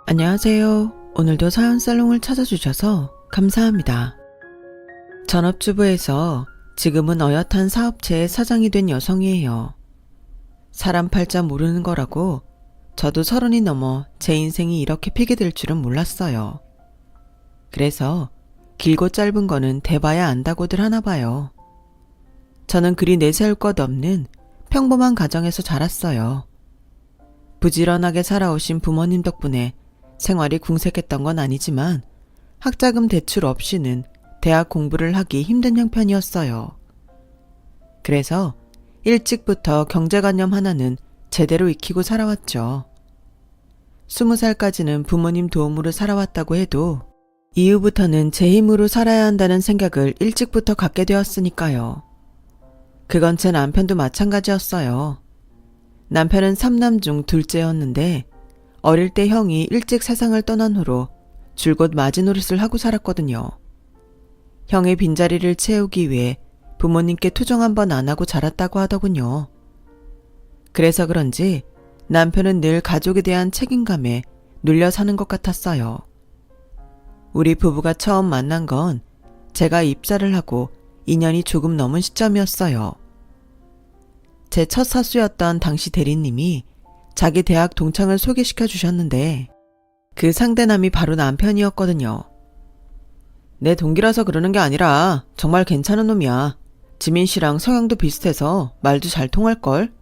안녕하세요. 오늘도 사연살롱을 찾아주셔서 감사합니다. 전업주부에서 지금은 어엿한 사업체의 사장이 된 여성이에요. 사람 팔자 모르는 거라고 저도 30이 넘어 제 인생이 이렇게 피게 될 줄은 몰랐어요. 그래서 길고 짧은 거는 대봐야 안다고들 하나 봐요. 저는 그리 내세울 것 없는 평범한 가정에서 자랐어요. 부지런하게 살아오신 부모님 덕분에 생활이 궁색했던 건 아니지만 학자금 대출 없이는 대학 공부를 하기 힘든 형편이었어요. 그래서 일찍부터 경제관념 하나는 제대로 익히고 살아왔죠. 20살까지는 부모님 도움으로 살아왔다고 해도 이후부터는 제 힘으로 살아야 한다는 생각을 일찍부터 갖게 되었으니까요. 그건 제 남편도 마찬가지였어요. 남편은 3남 중 둘째였는데 어릴 때 형이 일찍 세상을 떠난 후로 줄곧 마지노릇을 하고 살았거든요. 형의 빈자리를 채우기 위해 부모님께 투정 한번 안 하고 자랐다고 하더군요. 그래서 그런지 남편은 늘 가족에 대한 책임감에 눌려 사는 것 같았어요. 우리 부부가 처음 만난 건 제가 입사를 하고 2년이 조금 넘은 시점이었어요. 제 첫 사수였던 당시 대리님이 자기 대학 동창을 소개시켜 주셨는데 그 상대남이 바로 남편이었거든요. 내 동기라서 그러는 게 아니라 정말 괜찮은 놈이야. 지민 씨랑 성향도 비슷해서 말도 잘 통할걸?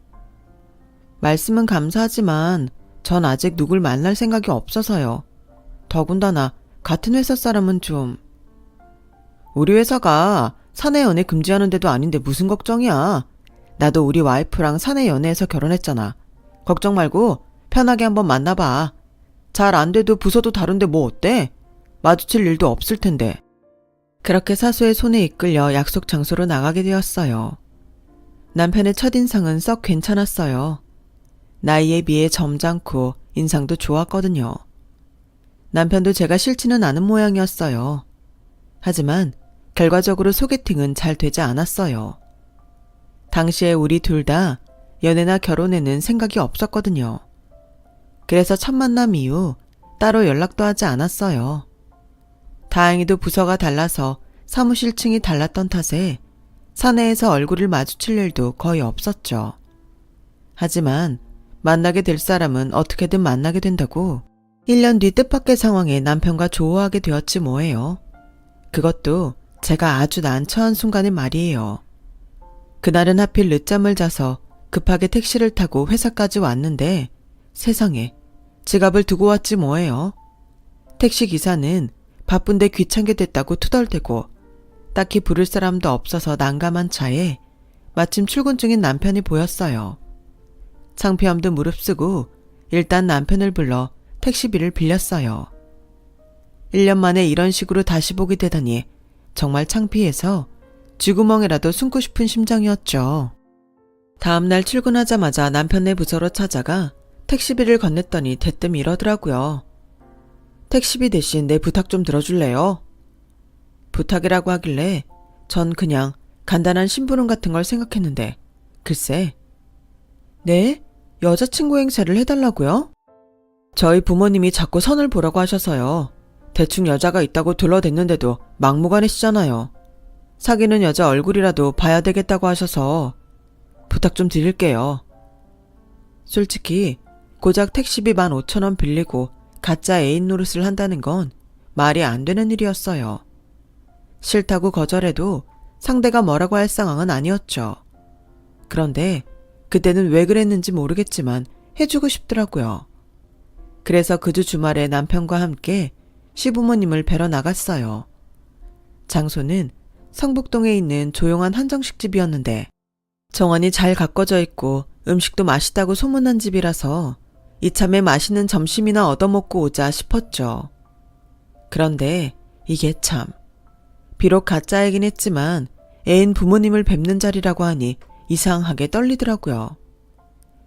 말씀은 감사하지만 전 아직 누굴 만날 생각이 없어서요. 더군다나 같은 회사 사람은 좀... 우리 회사가 사내 연애 금지하는 데도 아닌데 무슨 걱정이야. 나도 우리 와이프랑 사내 연애해서 결혼했잖아. 걱정 말고 편하게 한번 만나봐. 잘 안 돼도 부서도 다른데 뭐 어때? 마주칠 일도 없을 텐데. 그렇게 사수의 손에 이끌려 약속 장소로 나가게 되었어요. 남편의 첫인상은 썩 괜찮았어요. 나이에 비해 점잖고 인상도 좋았거든요. 남편도 제가 싫지는 않은 모양이었어요. 하지만 결과적으로 소개팅은 잘 되지 않았어요. 당시에 우리 둘 다 연애나 결혼에는 생각이 없었거든요. 그래서 첫 만남 이후 따로 연락도 하지 않았어요. 다행히도 부서가 달라서 사무실층이 달랐던 탓에 사내에서 얼굴을 마주칠 일도 거의 없었죠. 하지만 만나게 될 사람은 어떻게든 만나게 된다고 1년 뒤 뜻밖의 상황에 남편과 조우하게 되었지 뭐예요. 그것도 제가 아주 난처한 순간의 말이에요. 그날은 하필 늦잠을 자서 급하게 택시를 타고 회사까지 왔는데 세상에 지갑을 두고 왔지 뭐예요. 택시기사는 바쁜데 귀찮게 됐다고 투덜대고 딱히 부를 사람도 없어서 난감한 차에 마침 출근 중인 남편이 보였어요. 창피함도 무릅쓰고 일단 남편을 불러 택시비를 빌렸어요. 1년 만에 이런 식으로 다시 보게 되다니 정말 창피해서 쥐구멍이라도 숨고 싶은 심정이었죠. 다음날 출근하자마자 남편네 부서로 찾아가 택시비를 건넸더니 대뜸 이러더라고요. 택시비 대신 내 부탁 좀 들어줄래요? 부탁이라고 하길래 전 그냥 간단한 심부름 같은 걸 생각했는데 글쎄. 네? 여자친구 행세를 해달라고요? 저희 부모님이 자꾸 선을 보라고 하셔서요. 대충 여자가 있다고 둘러댔는데도 막무가내시잖아요. 사귀는 여자 얼굴이라도 봐야 되겠다고 하셔서 부탁 좀 드릴게요. 솔직히 고작 택시비 15,000원 빌리고 가짜 애인 노릇을 한다는 건 말이 안 되는 일이었어요. 싫다고 거절해도 상대가 뭐라고 할 상황은 아니었죠. 그런데 그때는 왜 그랬는지 모르겠지만 해주고 싶더라고요. 그래서 그 주 주말에 남편과 함께 시부모님을 뵈러 나갔어요. 장소는 성북동에 있는 조용한 한정식집이었는데 정원이 잘 가꿔져 있고 음식도 맛있다고 소문난 집이라서 이참에 맛있는 점심이나 얻어먹고 오자 싶었죠. 그런데 이게 참, 비록 가짜이긴 했지만 애인 부모님을 뵙는 자리라고 하니 이상하게 떨리더라고요.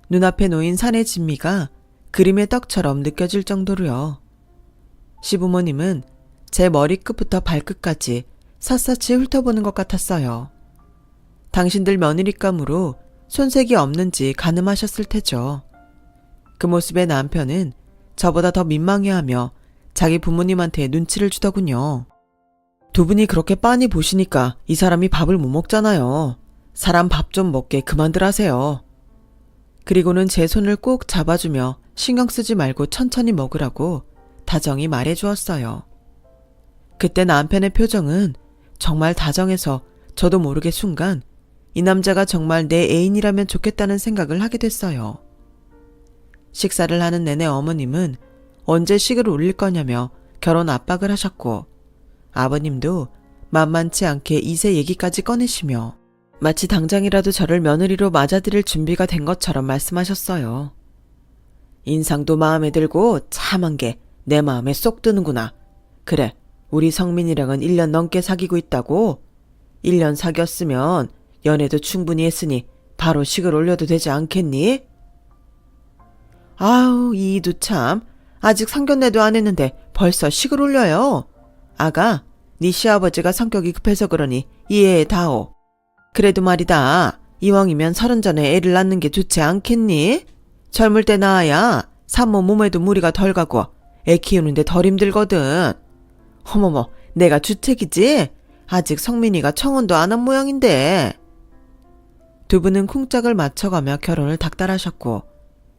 눈앞에 놓인 산의 진미가 그림의 떡처럼 느껴질 정도로요. 시부모님은 제 머리끝부터 발끝까지 샅샅이 훑어보는 것 같았어요. 당신들 며느리감으로 손색이 없는지 가늠하셨을 테죠. 그 모습에 남편은 저보다 더 민망해하며 자기 부모님한테 눈치를 주더군요. 두 분이 그렇게 빤히 보시니까 이 사람이 밥을 못 먹잖아요. 사람 밥 좀 먹게 그만들 하세요. 그리고는 제 손을 꼭 잡아주며 신경 쓰지 말고 천천히 먹으라고 다정히 말해주었어요. 그때 남편의 표정은 정말 다정해서 저도 모르게 순간 이 남자가 정말 내 애인이라면 좋겠다는 생각을 하게 됐어요. 식사를 하는 내내 어머님은 언제 식을 올릴 거냐며 결혼 압박을 하셨고, 아버님도 만만치 않게 이세 얘기까지 꺼내시며 마치 당장이라도 저를 며느리로 맞아들일 준비가 된 것처럼 말씀하셨어요. 인상도 마음에 들고 참한 게 내 마음에 쏙 드는구나. 그래, 우리 성민이랑은 1년 넘게 사귀고 있다고? 1년 사귀었으면 연애도 충분히 했으니 바로 식을 올려도 되지 않겠니? 아우, 이도 참. 아직 상견례도 안 했는데 벌써 식을 올려요. 아가, 네 시아버지가 성격이 급해서 그러니 이해해 다오. 그래도 말이다. 이왕이면 30 전에 애를 낳는 게 좋지 않겠니? 젊을 때 낳아야 산모 몸에도 무리가 덜 가고 애 키우는데 덜 힘들거든. 어머머, 내가 주책이지? 아직 성민이가 청혼도 안 한 모양인데. 두 분은 쿵짝을 맞춰가며 결혼을 닥달하셨고,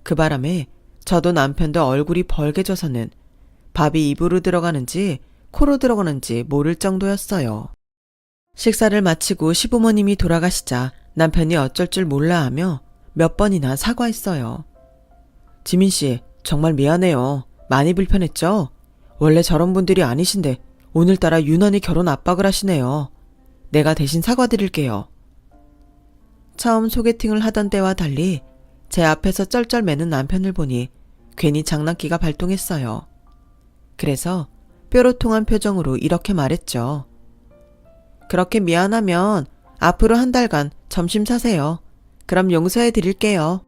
그 바람에 저도 남편도 얼굴이 벌개져서는 밥이 입으로 들어가는지 코로 들어가는지 모를 정도였어요. 식사를 마치고 시부모님이 돌아가시자 남편이 어쩔 줄 몰라 하며 몇 번이나 사과했어요. 지민씨, 정말 미안해요. 많이 불편했죠? 원래 저런 분들이 아니신데 오늘따라 유난히 결혼 압박을 하시네요. 내가 대신 사과드릴게요. 처음 소개팅을 하던 때와 달리 제 앞에서 쩔쩔매는 남편을 보니 괜히 장난기가 발동했어요. 그래서 뾰로통한 표정으로 이렇게 말했죠. 그렇게 미안하면 앞으로 한 달간 점심 사세요. 그럼 용서해 드릴게요.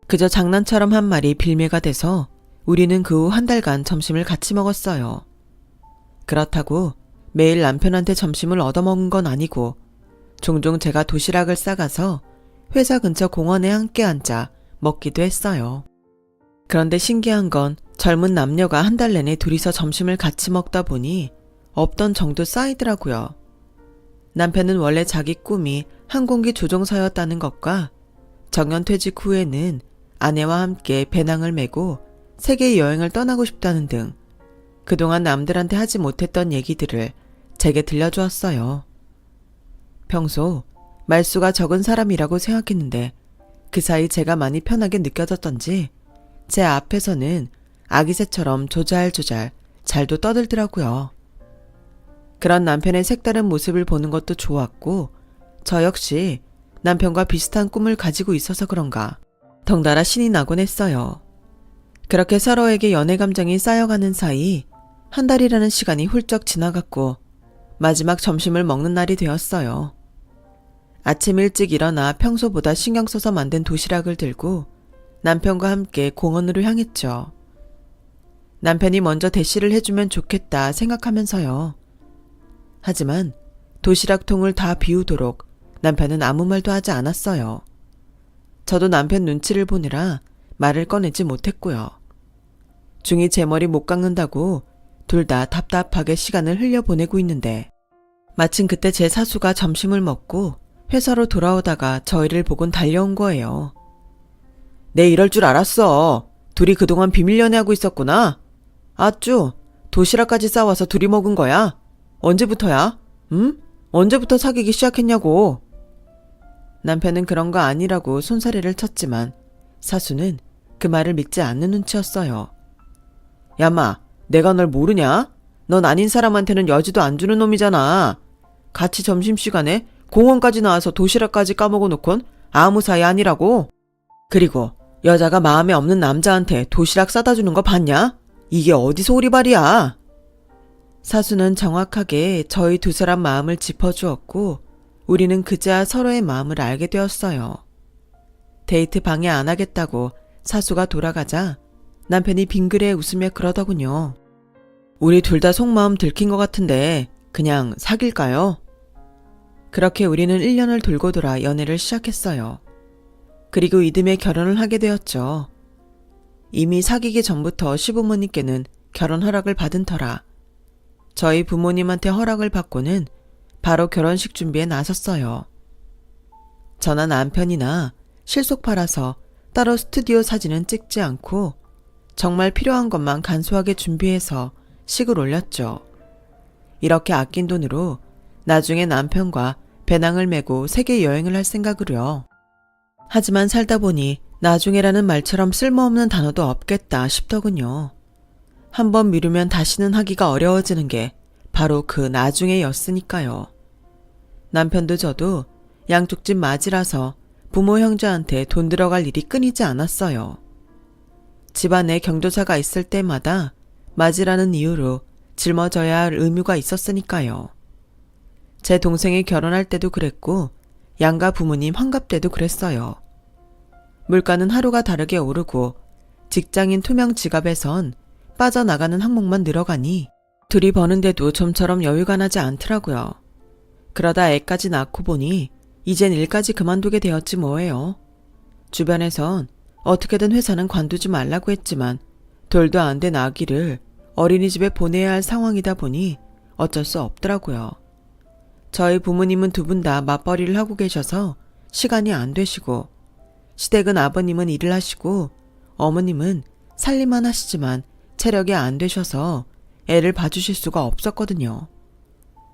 그저 장난처럼 한 말이 빌미가 돼서 우리는 그 후 한 달간 점심을 같이 먹었어요. 그렇다고 매일 남편한테 점심을 얻어먹은 건 아니고 종종 제가 도시락을 싸가서 회사 근처 공원에 함께 앉아 먹기도 했어요. 그런데 신기한 건 젊은 남녀가 한 달 내내 둘이서 점심을 같이 먹다 보니 없던 정도 쌓이더라고요. 남편은 원래 자기 꿈이 항공기 조종사였다는 것과 정년퇴직 후에는 아내와 함께 배낭을 메고 세계 여행을 떠나고 싶다는 등 그동안 남들한테 하지 못했던 얘기들을 제게 들려주었어요. 평소 말수가 적은 사람이라고 생각했는데 그 사이 제가 많이 편하게 느껴졌던지 제 앞에서는 아기새처럼 조잘조잘 잘도 떠들더라고요. 그런 남편의 색다른 모습을 보는 것도 좋았고 저 역시 남편과 비슷한 꿈을 가지고 있어서 그런가 덩달아 신이 나곤 했어요. 그렇게 서로에게 연애 감정이 쌓여가는 사이 한 달이라는 시간이 훌쩍 지나갔고 마지막 점심을 먹는 날이 되었어요. 아침 일찍 일어나 평소보다 신경 써서 만든 도시락을 들고 남편과 함께 공원으로 향했죠. 남편이 먼저 대시를 해주면 좋겠다 생각하면서요. 하지만 도시락통을 다 비우도록 남편은 아무 말도 하지 않았어요. 저도 남편 눈치를 보느라 말을 꺼내지 못했고요. 중이 제 머리 못 깎는다고 둘 다 답답하게 시간을 흘려보내고 있는데 마침 그때 제 사수가 점심을 먹고 회사로 돌아오다가 저희를 보곤 달려온 거예요. 내 이럴 줄 알았어. 둘이 그동안 비밀 연애하고 있었구나. 아쭈, 도시락까지 싸와서 둘이 먹은 거야? 언제부터야? 응? 언제부터 사귀기 시작했냐고. 남편은 그런 거 아니라고 손사래를 쳤지만 사수는 그 말을 믿지 않는 눈치였어요. 야마, 내가 널 모르냐? 넌 아닌 사람한테는 여지도 안 주는 놈이잖아. 같이 점심시간에 공원까지 나와서 도시락까지 까먹어 놓곤 아무 사이 아니라고. 그리고 여자가 마음에 없는 남자한테 도시락 싸다 주는 거 봤냐? 이게 어디서 오리발이야? 사수는 정확하게 저희 두 사람 마음을 짚어주었고 우리는 그제야 서로의 마음을 알게 되었어요. 데이트 방해 안 하겠다고 사수가 돌아가자 남편이 빙그레 웃으며 그러더군요. 우리 둘 다 속마음 들킨 것 같은데 그냥 사귈까요? 그렇게 우리는 1년을 돌고 돌아 연애를 시작했어요. 그리고 이듬해 결혼을 하게 되었죠. 이미 사귀기 전부터 시부모님께는 결혼 허락을 받은 터라 저희 부모님한테 허락을 받고는 바로 결혼식 준비에 나섰어요. 저나 남편이나 실속파라서 따로 스튜디오 사진은 찍지 않고 정말 필요한 것만 간소하게 준비해서 식을 올렸죠. 이렇게 아낀 돈으로 나중에 남편과 배낭을 메고 세계 여행을 할 생각으로요. 하지만 살다 보니 나중에라는 말처럼 쓸모없는 단어도 없겠다 싶더군요. 한번 미루면 다시는 하기가 어려워지는 게 바로 그 나중에였으니까요. 남편도 저도 양쪽 집 맞이라서 부모 형제한테 돈 들어갈 일이 끊이지 않았어요. 집안에 경조사가 있을 때마다 맞이라는 이유로 짊어져야 할 의무가 있었으니까요. 제 동생이 결혼할 때도 그랬고 양가 부모님 환갑 때도 그랬어요. 물가는 하루가 다르게 오르고 직장인 투명 지갑에선 빠져나가는 항목만 늘어가니 둘이 버는데도 좀처럼 여유가 나지 않더라고요. 그러다 애까지 낳고 보니 이젠 일까지 그만두게 되었지 뭐예요. 주변에선 어떻게든 회사는 관두지 말라고 했지만 돌도 안 된 아기를 어린이집에 보내야 할 상황이다 보니 어쩔 수 없더라고요. 저희 부모님은 두 분 다 맞벌이를 하고 계셔서 시간이 안 되시고 시댁은 아버님은 일을 하시고 어머님은 살림만 하시지만 체력이 안 되셔서 애를 봐주실 수가 없었거든요.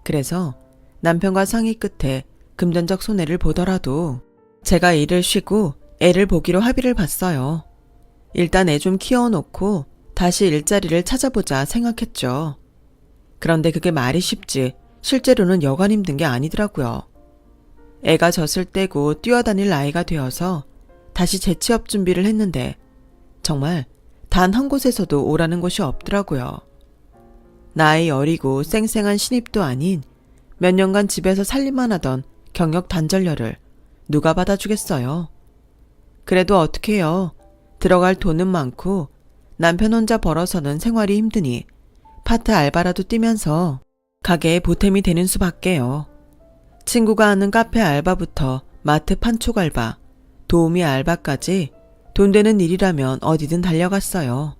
그래서 남편과 상의 끝에 금전적 손해를 보더라도 제가 일을 쉬고 애를 보기로 합의를 봤어요. 일단 애 좀 키워놓고 다시 일자리를 찾아보자 생각했죠. 그런데 그게 말이 쉽지 실제로는 여간 힘든 게 아니더라고요. 애가 젖을 떼고 뛰어다닐 나이가 되어서 다시 재취업 준비를 했는데 정말 단 한 곳에서도 오라는 곳이 없더라고요. 나이 어리고 쌩쌩한 신입도 아닌 몇 년간 집에서 살림만 하던 경력 단절녀를 누가 받아주겠어요. 그래도 어떡해요. 들어갈 돈은 많고 남편 혼자 벌어서는 생활이 힘드니 파트 알바라도 뛰면서 가게에 보탬이 되는 수밖에요. 친구가 하는 카페 알바부터 마트 판촉 알바, 도우미 알바까지 돈 되는 일이라면 어디든 달려갔어요.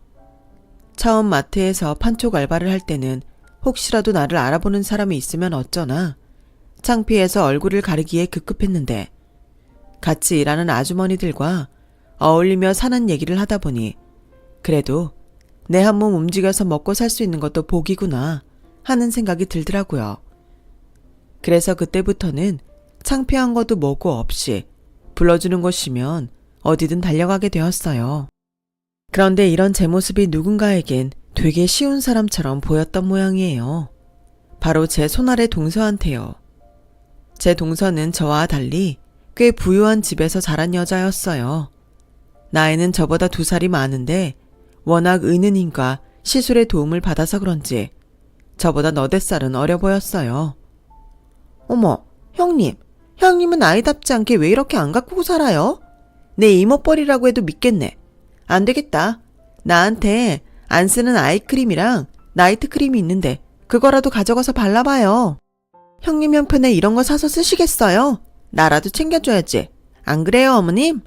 처음 마트에서 판촉 알바를 할 때는 혹시라도 나를 알아보는 사람이 있으면 어쩌나 창피해서 얼굴을 가리기에 급급했는데 같이 일하는 아주머니들과 어울리며 사는 얘기를 하다 보니 그래도 내 한 몸 움직여서 먹고 살 수 있는 것도 복이구나 하는 생각이 들더라고요. 그래서 그때부터는 창피한 것도 뭐고 없이 불러주는 곳이면 어디든 달려가게 되었어요. 그런데 이런 제 모습이 누군가에겐 되게 쉬운 사람처럼 보였던 모양이에요. 바로 제 손아래 동서한테요. 제 동서는 저와 달리 꽤 부유한 집에서 자란 여자였어요. 나이는 저보다 2살이 많은데 워낙 의느님과 시술의 도움을 받아서 그런지 저보다 너댓 살은 어려 보였어요. 어머, 형님은 아이답지 않게 왜 이렇게 안 가꾸고 살아요? 내 이모뻘이라고 해도 믿겠네. 안 되겠다. 나한테 안 쓰는 아이크림이랑 나이트 크림이 있는데 그거라도 가져가서 발라봐요. 형님 형편에 이런 거 사서 쓰시겠어요? 나라도 챙겨줘야지. 안 그래요, 어머님?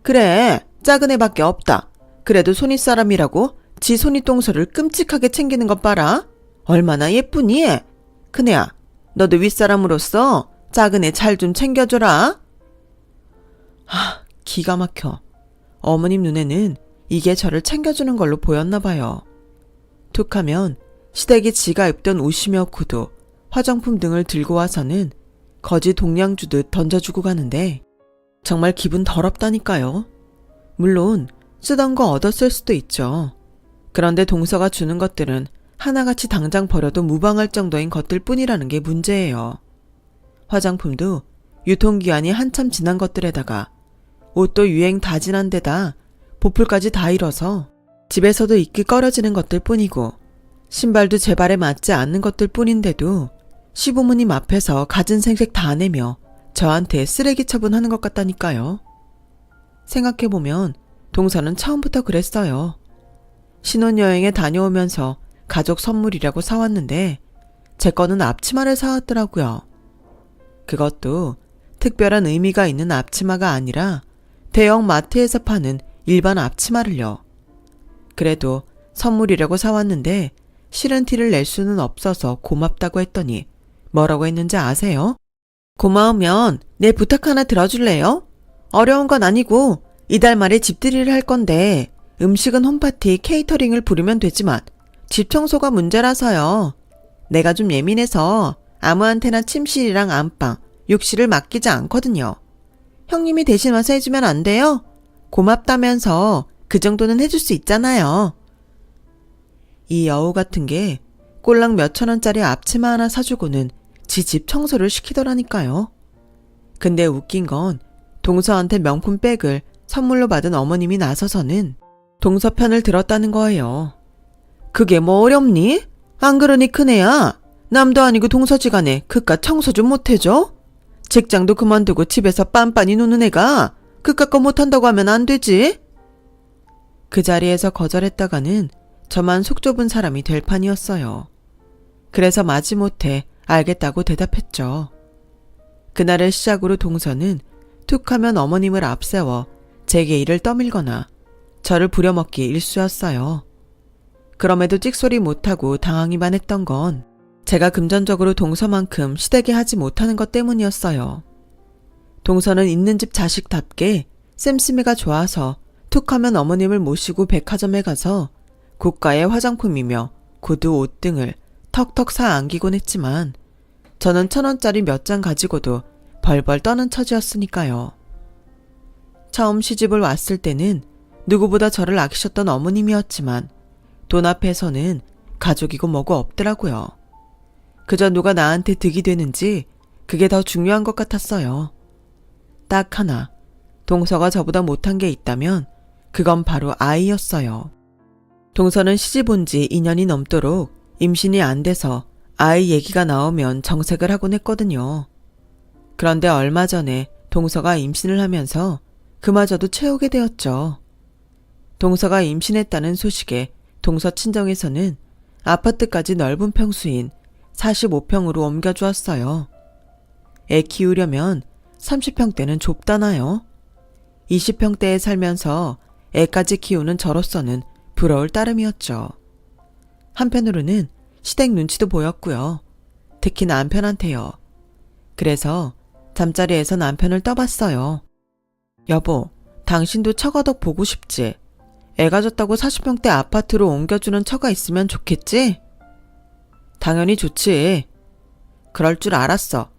그래, 작은 애밖에 없다. 그래도 손윗사람이라고 지 손윗동서를 끔찍하게 챙기는 것 봐라. 얼마나 예쁘니? 큰애야, 너도 윗사람으로서 작은 애 잘 좀 챙겨줘라. 기가 막혀. 어머님 눈에는 이게 저를 챙겨주는 걸로 보였나 봐요. 툭하면 시댁에 지가 입던 옷이며 구두, 화장품 등을 들고 와서는 거지 동량 주듯 던져주고 가는데 정말 기분 더럽다니까요. 물론 쓰던 거 얻었을 수도 있죠. 그런데 동서가 주는 것들은 하나같이 당장 버려도 무방할 정도인 것들 뿐이라는 게 문제예요. 화장품도 유통기한이 한참 지난 것들에다가 옷도 유행 다 지난 데다 보풀까지 다 잃어서 집에서도 입기 꺼려지는 것들 뿐이고 신발도 제 발에 맞지 않는 것들 뿐인데도 시부모님 앞에서 가진 생색 다 내며 저한테 쓰레기 처분하는 것 같다니까요. 생각해보면 동서는 처음부터 그랬어요. 신혼여행에 다녀오면서 가족 선물이라고 사왔는데 제 거는 앞치마를 사왔더라고요. 그것도 특별한 의미가 있는 앞치마가 아니라 대형 마트에서 파는 일반 앞치마를요. 그래도 선물이라고 사왔는데 싫은 티를 낼 수는 없어서 고맙다고 했더니 뭐라고 했는지 아세요? 고마우면 내 부탁 하나 들어줄래요? 어려운 건 아니고 이달 말에 집들이를 할 건데 음식은 홈파티 케이터링을 부르면 되지만 집 청소가 문제라서요. 내가 좀 예민해서 아무한테나 침실이랑 안방, 욕실을 맡기지 않거든요. 형님이 대신 와서 해주면 안 돼요? 고맙다면서 그 정도는 해줄 수 있잖아요. 이 여우 같은 게 꼴랑 몇천 원짜리 앞치마 하나 사주고는 지 집 청소를 시키더라니까요. 근데 웃긴 건 동서한테 명품 백을 선물로 받은 어머님이 나서서는 동서 편을 들었다는 거예요. 그게 뭐 어렵니? 안 그러니 큰애야. 남도 아니고 동서지간에 그깟 청소 좀 못해줘? 직장도 그만두고 집에서 빤빤히 노는 애가 그깟 거 못한다고 하면 안 되지? 그 자리에서 거절했다가는 저만 속 좁은 사람이 될 판이었어요. 그래서 마지못해 알겠다고 대답했죠. 그날을 시작으로 동서는 툭하면 어머님을 앞세워 제게 일을 떠밀거나 저를 부려먹기 일쑤였어요. 그럼에도 찍소리 못하고 당하기만 했던 건 제가 금전적으로 동서만큼 시대게 하지 못하는 것 때문이었어요. 동서는 있는 집 자식답게 씀씀이가 좋아서 툭하면 어머님을 모시고 백화점에 가서 고가의 화장품이며 구두, 옷 등을 턱턱 사 안기곤 했지만 저는 1,000원짜리 몇 장 가지고도 벌벌 떠는 처지였으니까요. 처음 시집을 왔을 때는 누구보다 저를 아끼셨던 어머님이었지만 돈 앞에서는 가족이고 뭐고 없더라고요. 그저 누가 나한테 득이 되는지 그게 더 중요한 것 같았어요. 딱 하나, 동서가 저보다 못한 게 있다면 그건 바로 아이였어요. 동서는 시집 온 지 2년이 넘도록 임신이 안 돼서 아이 얘기가 나오면 정색을 하곤 했거든요. 그런데 얼마 전에 동서가 임신을 하면서 그마저도 채우게 되었죠. 동서가 임신했다는 소식에 동서 친정에서는 아파트까지 넓은 평수인 45평으로 옮겨주었어요. 애 키우려면 30평대는 좁다나요? 20평대에 살면서 애까지 키우는 저로서는 부러울 따름이었죠. 한편으로는 시댁 눈치도 보였고요. 특히 남편한테요. 그래서 잠자리에서 남편을 떠봤어요. 여보, 당신도 처가덕 보고 싶지? 애가 졌다고 40평대 아파트로 옮겨주는 처가 있으면 좋겠지? 당연히 좋지. 그럴 줄 알았어.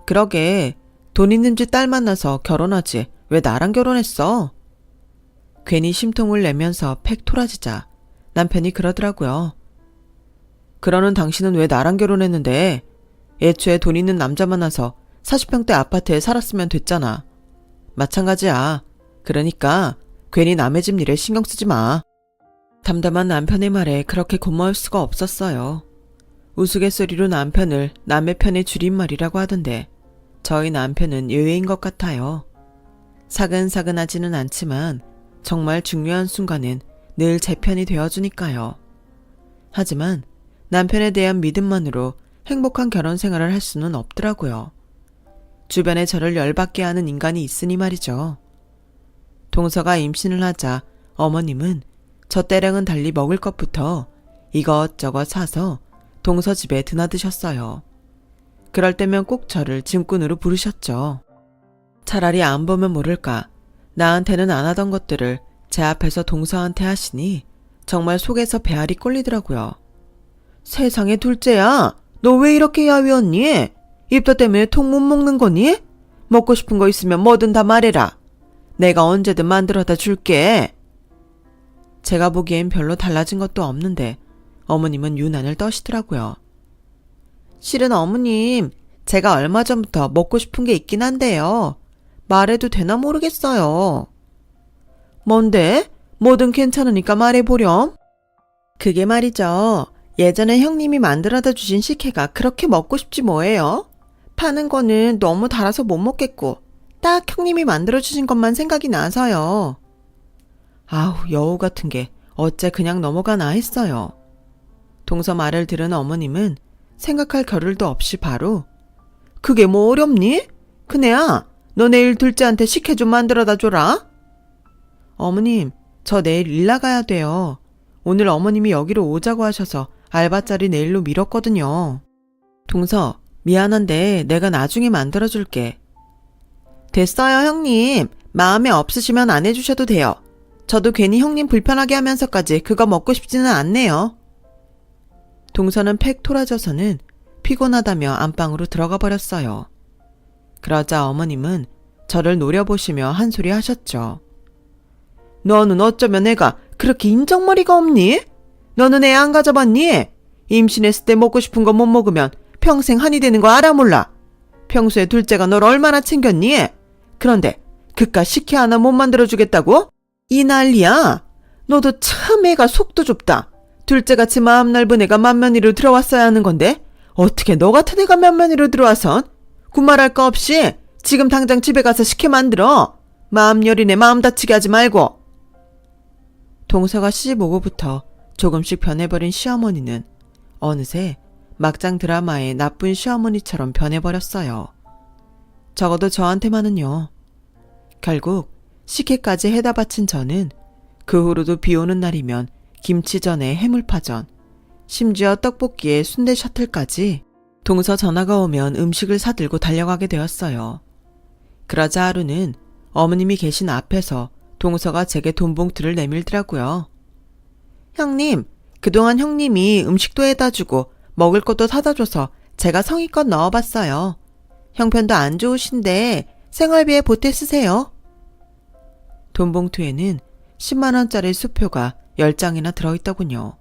그러게 돈 있는 집 딸 만나서 결혼하지 왜 나랑 결혼했어? 괜히 심통을 내면서 팩 토라지자 남편이 그러더라고요. 그러는 당신은 왜 나랑 결혼했는데? 애초에 돈 있는 남자 만나서 40평대 아파트에 살았으면 됐잖아. 마찬가지야. 그러니까 괜히 남의 집 일에 신경 쓰지 마. 담담한 남편의 말에 그렇게 고마울 수가 없었어요. 우스갯소리로 남편을 남의 편의 줄임말이라고 하던데 저희 남편은 예외인 것 같아요. 사근사근하지는 않지만 정말 중요한 순간엔 늘 제 편이 되어주니까요. 하지만 남편에 대한 믿음만으로 행복한 결혼 생활을 할 수는 없더라고요. 주변에 저를 열받게 하는 인간이 있으니 말이죠. 동서가 임신을 하자 어머님은 저 때랑은 달리 먹을 것부터 이것저것 사서 동서 집에 드나드셨어요. 그럴 때면 꼭 저를 짐꾼으로 부르셨죠. 차라리 안 보면 모를까 나한테는 안 하던 것들을 제 앞에서 동서한테 하시니 정말 속에서 배알이 꼴리더라고요. 세상에 둘째야, 너 왜 이렇게 야위었니? 입덧 때문에 통 못 먹는 거니? 먹고 싶은 거 있으면 뭐든 다 말해라. 내가 언제든 만들어다 줄게. 제가 보기엔 별로 달라진 것도 없는데 어머님은 유난을 떠시더라고요. 실은 어머님, 제가 얼마 전부터 먹고 싶은 게 있긴 한데요. 말해도 되나 모르겠어요. 뭔데? 뭐든 괜찮으니까 말해보렴. 그게 말이죠. 예전에 형님이 만들어다 주신 식혜가 그렇게 먹고 싶지 뭐예요? 파는 거는 너무 달아서 못 먹겠고 딱 형님이 만들어주신 것만 생각이 나서요. 아우, 여우 같은 게 어째 그냥 넘어가나 했어요. 동서 말을 들은 어머님은 생각할 겨를도 없이 바로 그게 뭐 어렵니? 큰애야, 너 내일 둘째한테 식혜 좀 만들어다 줘라. 어머님, 저 내일 일 나가야 돼요. 오늘 어머님이 여기로 오자고 하셔서 알바자리 내일로 미뤘거든요. 동서, 미안한데 내가 나중에 만들어줄게. 됐어요, 형님. 마음에 없으시면 안 해주셔도 돼요. 저도 괜히 형님 불편하게 하면서까지 그거 먹고 싶지는 않네요. 동서는 팩 토라져서는 피곤하다며 안방으로 들어가 버렸어요. 그러자 어머님은 저를 노려보시며 한 소리 하셨죠. 너는 어쩌면 애가 그렇게 인정머리가 없니? 너는 애 안 가져봤니? 임신했을 때 먹고 싶은 거 못 먹으면 평생 한이 되는 거 알아 몰라? 평소에 둘째가 널 얼마나 챙겼니? 그런데 그깟 식혜 하나 못 만들어주겠다고? 이 난리야. 너도 참 애가 속도 좁다. 둘째같이 마음 넓은 애가 맏며느리로 들어왔어야 하는 건데 어떻게 너 같은 애가 맏며느리로 들어와선? 군말할 거 없이 지금 당장 집에 가서 식혜 만들어. 마음 여린 애 마음 다치게 하지 말고. 동서가 시집 오고부터 조금씩 변해버린 시어머니는 어느새 막장 드라마의 나쁜 시어머니처럼 변해버렸어요. 적어도 저한테만은요. 결국 식혜까지 해다 바친 저는 그 후로도 비 오는 날이면 김치전에 해물파전, 심지어 떡볶이에 순대 셔틀까지 동서 전화가 오면 음식을 사들고 달려가게 되었어요. 그러자 하루는 어머님이 계신 앞에서 동서가 제게 돈 봉투를 내밀더라고요. 형님, 그동안 형님이 음식도 해다 주고 먹을 것도 사다 줘서 제가 성의껏 넣어봤어요. 형편도 안 좋으신데 생활비에 보태 쓰세요. 돈 봉투에는 10만 원짜리 수표가 10장이나 들어있더군요.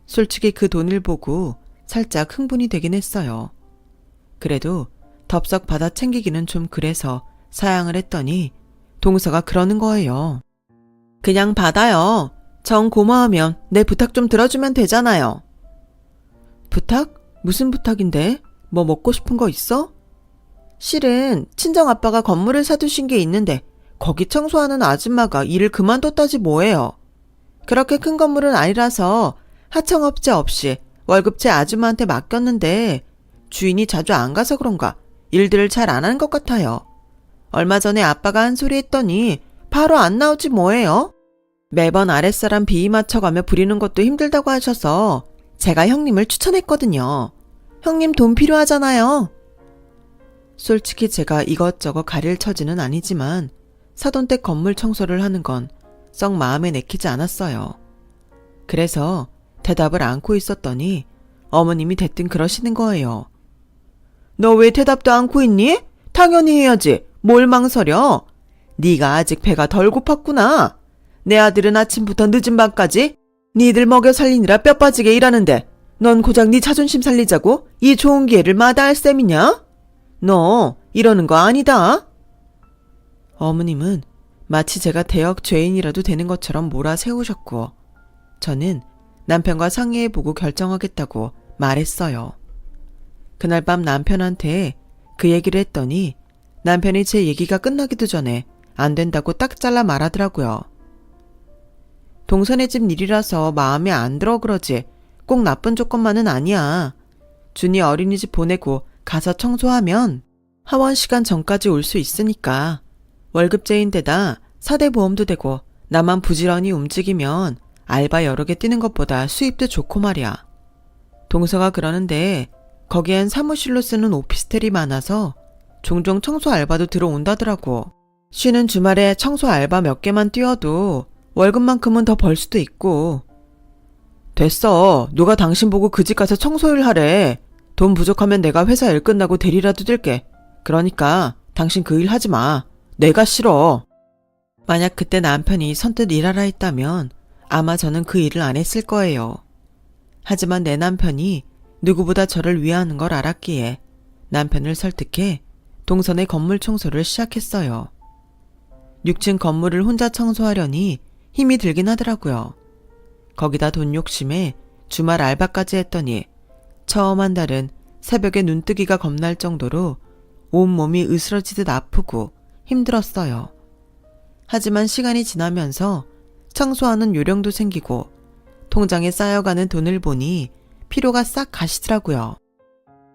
솔직히 그 돈을 보고 살짝 흥분이 되긴 했어요. 그래도 덥석 받아 챙기기는 좀 그래서 사양을 했더니 동서가 그러는 거예요. 그냥 받아요. 정 고마우면 내 부탁 좀 들어주면 되잖아요. 부탁? 무슨 부탁인데? 뭐 먹고 싶은 거 있어? 실은 친정아빠가 건물을 사두신 게 있는데 거기 청소하는 아줌마가 일을 그만뒀다지 뭐예요. 그렇게 큰 건물은 아니라서 하청업체 없이 월급제 아줌마한테 맡겼는데 주인이 자주 안 가서 그런가 일들을 잘 안 하는 것 같아요. 얼마 전에 아빠가 한 소리 했더니 바로 안 나오지 뭐예요. 매번 아랫사람 비위 맞춰가며 부리는 것도 힘들다고 하셔서 제가 형님을 추천했거든요. 형님 돈 필요하잖아요. 솔직히 제가 이것저것 가릴 처지는 아니지만 사돈댁 건물 청소를 하는 건 썩 마음에 내키지 않았어요. 그래서 대답을 않고 있었더니 어머님이 대뜸 그러시는 거예요. 너 왜 대답도 않고 있니? 당연히 해야지. 뭘 망설여? 네가 아직 배가 덜 고팠구나. 내 아들은 아침부터 늦은 밤까지 니들 먹여 살리느라 뼈 빠지게 일하는데 넌 고작 네 자존심 살리자고 이 좋은 기회를 마다할 셈이냐? 너 이러는 거 아니다. 어머님은 마치 제가 대역 죄인이라도 되는 것처럼 몰아세우셨고 저는 남편과 상의해보고 결정하겠다고 말했어요. 그날 밤 남편한테 그 얘기를 했더니 남편이 제 얘기가 끝나기도 전에 안 된다고 딱 잘라 말하더라고요. 동선의 집 일이라서 마음에 안 들어 그러지 꼭 나쁜 조건만은 아니야. 준이 어린이집 보내고 가서 청소하면 하원 시간 전까지 올 수 있으니까 월급제인데다 사대보험도 되고 나만 부지런히 움직이면 알바 여러 개 뛰는 것보다 수입도 좋고 말이야. 동서가 그러는데 거기엔 사무실로 쓰는 오피스텔이 많아서 종종 청소 알바도 들어온다더라고. 쉬는 주말에 청소 알바 몇 개만 뛰어도 월급만큼은 더 벌 수도 있고. 됐어. 누가 당신 보고 그 집 가서 청소일 하래. 돈 부족하면 내가 회사 일 끝나고 대리라도 뛸게. 그러니까 당신 그 일 하지 마. 내가 싫어. 만약 그때 남편이 선뜻 일하라 했다면 아마 저는 그 일을 안 했을 거예요. 하지만 내 남편이 누구보다 저를 위하는 걸 알았기에 남편을 설득해 동선의 건물 청소를 시작했어요. 6층 건물을 혼자 청소하려니 힘이 들긴 하더라고요. 거기다 돈 욕심에 주말 알바까지 했더니 처음 한 달은 새벽에 눈뜨기가 겁날 정도로 온몸이 으스러지듯 아프고 힘들었어요. 하지만 시간이 지나면서 청소하는 요령도 생기고 통장에 쌓여가는 돈을 보니 피로가 싹 가시더라고요.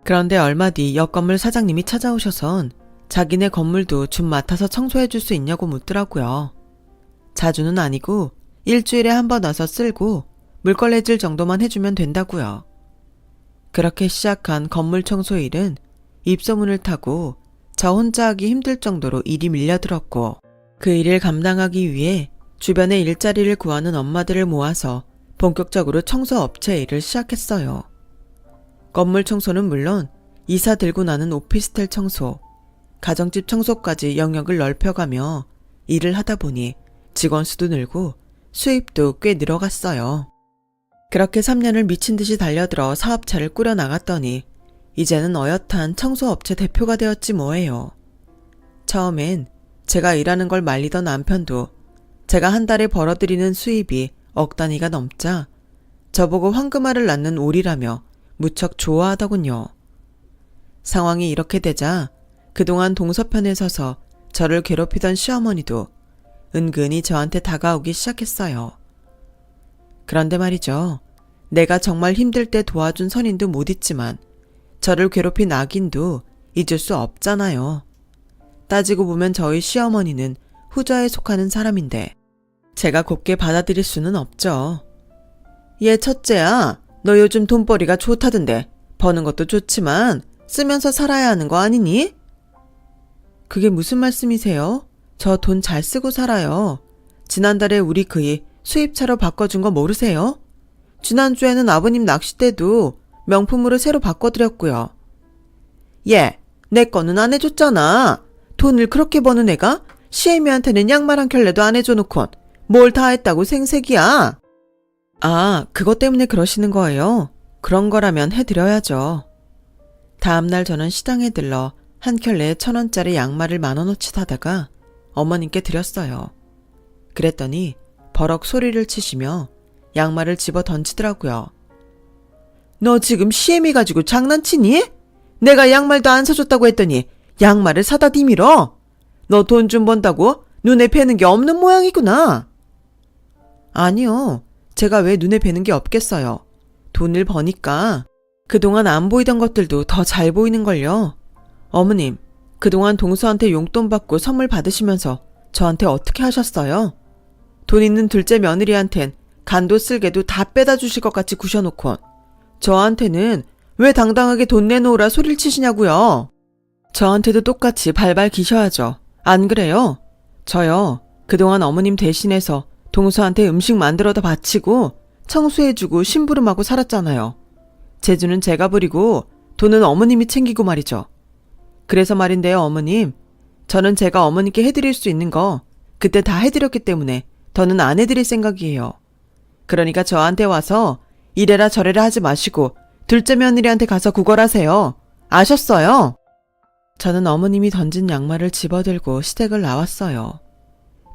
그런데 얼마 뒤 옆 건물 사장님이 찾아오셔선 자기네 건물도 좀 맡아서 청소해 줄 수 있냐고 묻더라고요. 자주는 아니고 일주일에 한 번 와서 쓸고 물걸레질 정도만 해주면 된다고요. 그렇게 시작한 건물 청소 일은 입소문을 타고 저 혼자 하기 힘들 정도로 일이 밀려들었고, 그 일을 감당하기 위해 주변에 일자리를 구하는 엄마들을 모아서 본격적으로 청소 업체 일을 시작했어요. 건물 청소는 물론 이사 들고 나는 오피스텔 청소, 가정집 청소까지 영역을 넓혀가며 일을 하다 보니 직원 수도 늘고 수입도 꽤 늘어갔어요. 그렇게 3년을 미친 듯이 달려들어 사업차를 꾸려 나갔더니 이제는 어엿한 청소업체 대표가 되었지 뭐예요. 처음엔 제가 일하는 걸 말리던 남편도 제가 한 달에 벌어들이는 수입이 억 단위가 넘자 저보고 황금알을 낳는 오리라며 무척 좋아하더군요. 상황이 이렇게 되자 그동안 동서편에 서서 저를 괴롭히던 시어머니도 은근히 저한테 다가오기 시작했어요. 그런데 말이죠. 내가 정말 힘들 때 도와준 선인도 못 잊지만 저를 괴롭힌 악인도 잊을 수 없잖아요. 따지고 보면 저희 시어머니는 후자에 속하는 사람인데 제가 곱게 받아들일 수는 없죠. 얘 첫째야, 너 요즘 돈벌이가 좋다던데 버는 것도 좋지만 쓰면서 살아야 하는 거 아니니? 그게 무슨 말씀이세요? 저 돈 잘 쓰고 살아요. 지난달에 우리 그이 수입차로 바꿔준 거 모르세요? 지난주에는 아버님 낚싯대도 명품으로 새로 바꿔드렸고요. 얘, 내 거는 안 해줬잖아. 돈을 그렇게 버는 애가 시애미한테는 양말 한 켤레도 안 해줘놓곤 뭘 다 했다고 생색이야. 아, 그것 때문에 그러시는 거예요? 그런 거라면 해드려야죠. 다음날 저는 시장에 들러 한 켤레에 1,000원짜리 양말을 10,000원어치 사다가 어머님께 드렸어요. 그랬더니 버럭 소리를 치시며 양말을 집어 던지더라고요. 너 지금 시애미 가지고 장난치니? 내가 양말도 안 사줬다고 했더니 양말을 사다 디밀어? 너 돈 좀 번다고 눈에 뵈는 게 없는 모양이구나. 아니요. 제가 왜 눈에 뵈는 게 없겠어요. 돈을 버니까 그동안 안 보이던 것들도 더 잘 보이는걸요. 어머님, 그동안 동서한테 용돈 받고 선물 받으시면서 저한테 어떻게 하셨어요? 돈 있는 둘째 며느리한텐 간도 쓸개도 다 빼다 주실 것 같이 구셔놓곤 저한테는 왜 당당하게 돈 내놓으라 소리를 치시냐고요. 저한테도 똑같이 발발 기셔야죠. 안 그래요? 저요, 그동안 어머님 대신해서 동서한테 음식 만들어다 바치고 청소해주고 심부름하고 살았잖아요. 재주는 제가 부리고 돈은 어머님이 챙기고 말이죠. 그래서 말인데요, 어머님. 저는 제가 어머님께 해드릴 수 있는 거 그때 다 해드렸기 때문에 더는 안 해드릴 생각이에요. 그러니까 저한테 와서 이래라 저래라 하지 마시고 둘째 며느리한테 가서 구걸하세요. 아셨어요? 저는 어머님이 던진 양말을 집어들고 시댁을 나왔어요.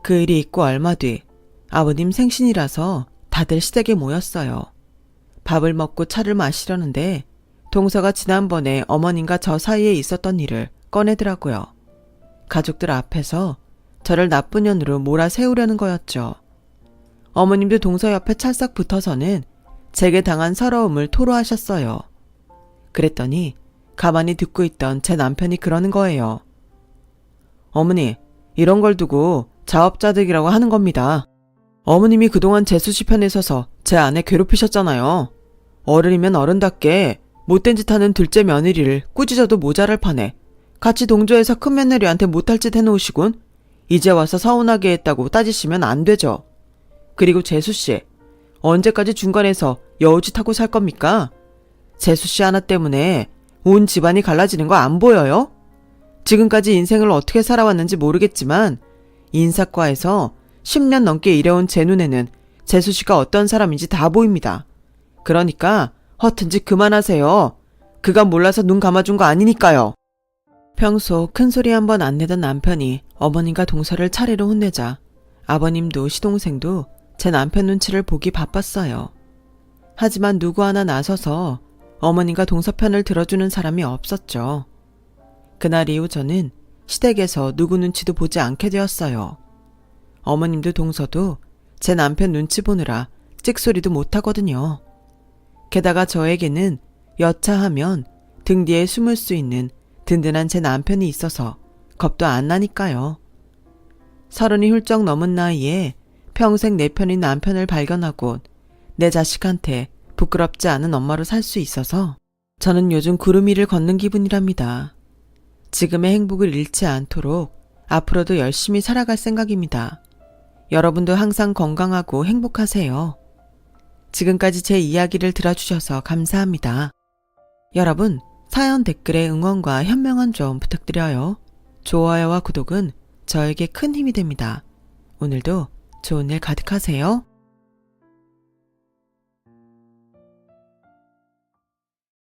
그 일이 있고 얼마 뒤 아버님 생신이라서 다들 시댁에 모였어요. 밥을 먹고 차를 마시려는데 동서가 지난번에 어머님과 저 사이에 있었던 일을 꺼내더라고요. 가족들 앞에서 저를 나쁜 년으로 몰아세우려는 거였죠. 어머님도 동서 옆에 찰싹 붙어서는 제게 당한 서러움을 토로하셨어요. 그랬더니 가만히 듣고 있던 제 남편이 그러는 거예요. 어머니, 이런 걸 두고 자업자득이라고 하는 겁니다. 어머님이 그동안 재수씨 편에 서서 제 아내 괴롭히셨잖아요. 어른이면 어른답게 못된 짓 하는 둘째 며느리를 꾸짖어도 모자랄 판에 같이 동조해서 큰 며느리한테 못할 짓 해놓으시군. 이제 와서 서운하게 했다고 따지시면 안 되죠. 그리고 재수씨, 언제까지 중간에서 여우짓하고 살 겁니까? 재수씨 하나 때문에 온 집안이 갈라지는 거 안 보여요? 지금까지 인생을 어떻게 살아왔는지 모르겠지만 인사과에서 10년 넘게 일해온 제 눈에는 재수씨가 어떤 사람인지 다 보입니다. 그러니까 허튼 짓 그만하세요. 그가 몰라서 눈 감아준 거 아니니까요. 평소 큰소리 한 번 안 내던 남편이 어머님과 동서를 차례로 혼내자 아버님도 시동생도 제 남편 눈치를 보기 바빴어요. 하지만 누구 하나 나서서 어머님과 동서 편을 들어주는 사람이 없었죠. 그날 이후 저는 시댁에서 누구 눈치도 보지 않게 되었어요. 어머님도 동서도 제 남편 눈치 보느라 찍소리도 못하거든요. 게다가 저에게는 여차하면 등 뒤에 숨을 수 있는 든든한 제 남편이 있어서 겁도 안 나니까요. 30이 훌쩍 넘은 나이에 평생 내 편인 남편을 발견하고 내 자식한테 부끄럽지 않은 엄마로 살 수 있어서 저는 요즘 구름 위를 걷는 기분이랍니다. 지금의 행복을 잃지 않도록 앞으로도 열심히 살아갈 생각입니다. 여러분도 항상 건강하고 행복하세요. 지금까지 제 이야기를 들어주셔서 감사합니다. 여러분, 사연 댓글에 응원과 현명한 좀 부탁드려요. 좋아요와 구독은 저에게 큰 힘이 됩니다. 오늘도 좋은 일 가득하세요.